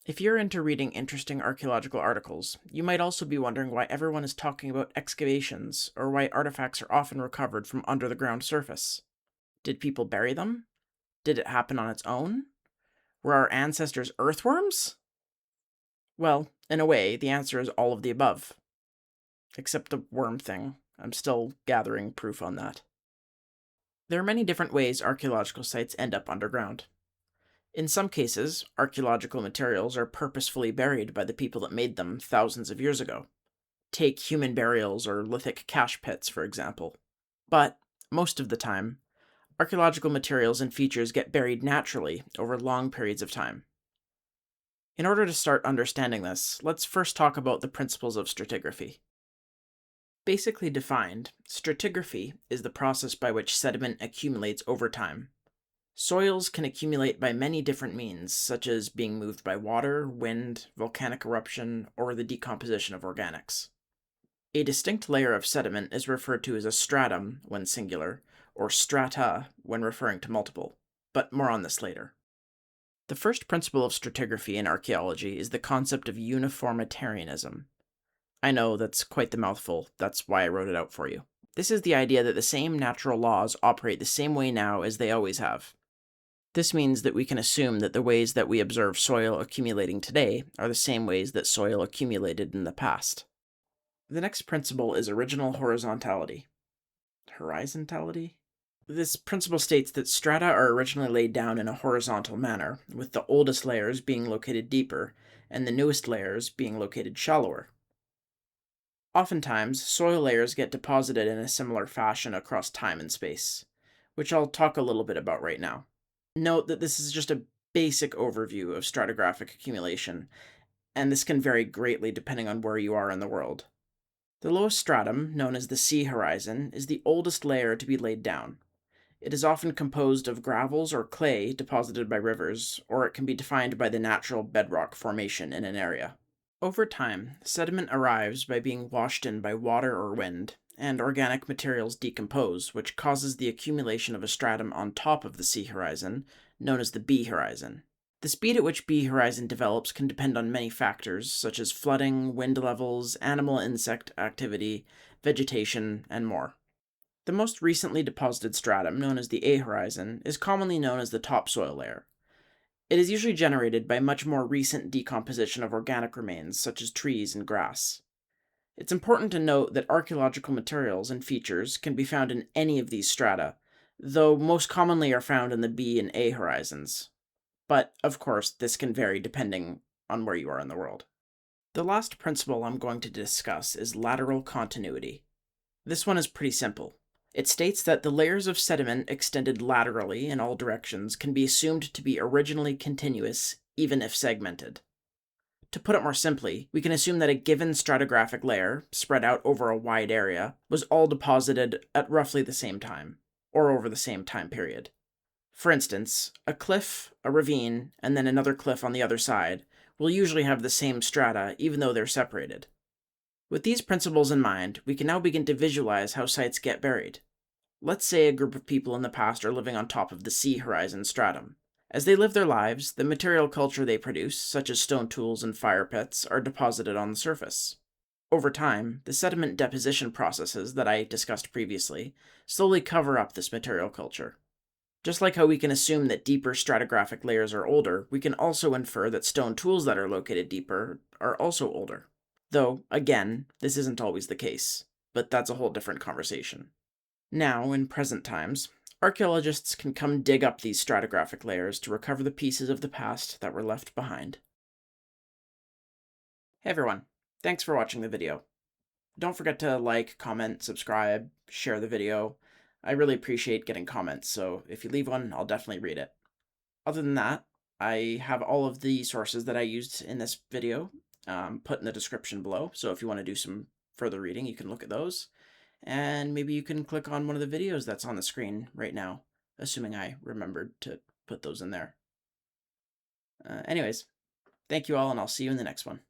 If you're into reading interesting archaeological articles, you might also be wondering why everyone is talking about excavations, or why artifacts are often recovered from under the ground surface. Did people bury them? Did it happen on its own? Were our ancestors earthworms? Well, in a way, the answer is all of the above. Except the worm thing. I'm still gathering proof on that. There are many different ways archaeological sites end up underground. In some cases, archaeological materials are purposefully buried by the people that made them thousands of years ago. Take human burials or lithic cache pits, for example. But, most of the time, archaeological materials and features get buried naturally over long periods of time. In order to start understanding this, let's first talk about the principles of stratigraphy. Basically defined, stratigraphy is the process by which sediment accumulates over time. Soils can accumulate by many different means, such as being moved by water, wind, volcanic eruption, or the decomposition of organics. A distinct layer of sediment is referred to as a stratum when singular, or strata when referring to multiple, but more on this later. The first principle of stratigraphy in archaeology is the concept of uniformitarianism. I know, that's quite the mouthful, that's why I wrote it out for you. This is the idea that the same natural laws operate the same way now as they always have. This means that we can assume that the ways that we observe soil accumulating today are the same ways that soil accumulated in the past. The next principle is original horizontality. Horizontality? This principle states that strata are originally laid down in a horizontal manner, with the oldest layers being located deeper, and the newest layers being located shallower. Oftentimes, soil layers get deposited in a similar fashion across time and space, which I'll talk a little bit about right now. Note that this is just a basic overview of stratigraphic accumulation, and this can vary greatly depending on where you are in the world. The lowest stratum, known as the sea horizon, is the oldest layer to be laid down. It is often composed of gravels or clay deposited by rivers, or it can be defined by the natural bedrock formation in an area. Over time, sediment arrives by being washed in by water or wind, and organic materials decompose, which causes the accumulation of a stratum on top of the sea horizon, known as the B horizon. The speed at which B horizon develops can depend on many factors, such as flooding, wind levels, animal-insect activity, vegetation, and more. The most recently deposited stratum, known as the A horizon, is commonly known as the topsoil layer. It is usually generated by much more recent decomposition of organic remains, such as trees and grass. It's important to note that archaeological materials and features can be found in any of these strata, though most commonly are found in the B and A horizons. But, of course, this can vary depending on where you are in the world. The last principle I'm going to discuss is lateral continuity. This one is pretty simple. It states that the layers of sediment extended laterally in all directions can be assumed to be originally continuous, even if segmented. To put it more simply, we can assume that a given stratigraphic layer, spread out over a wide area, was all deposited at roughly the same time, or over the same time period. For instance, a cliff, a ravine, and then another cliff on the other side will usually have the same strata even though they're separated. With these principles in mind, we can now begin to visualize how sites get buried. Let's say a group of people in the past are living on top of the sea horizon stratum. As they live their lives, the material culture they produce, such as stone tools and fire pits, are deposited on the surface. Over time, the sediment deposition processes that I discussed previously slowly cover up this material culture. Just like how we can assume that deeper stratigraphic layers are older, we can also infer that stone tools that are located deeper are also older. Though, again, this isn't always the case, but that's a whole different conversation. Now, in present times, archaeologists can come dig up these stratigraphic layers to recover the pieces of the past that were left behind. Hey everyone, thanks for watching the video. Don't forget to like, comment, subscribe, share the video. I really appreciate getting comments, so if you leave one, I'll definitely read it. Other than that, I have all of the sources that I used in this video put in the description below, so if you want to do some further reading, you can look at those. And maybe you can click on one of the videos that's on the screen right now, assuming I remembered to put those in there. Anyways, thank you all, and I'll see you in the next one.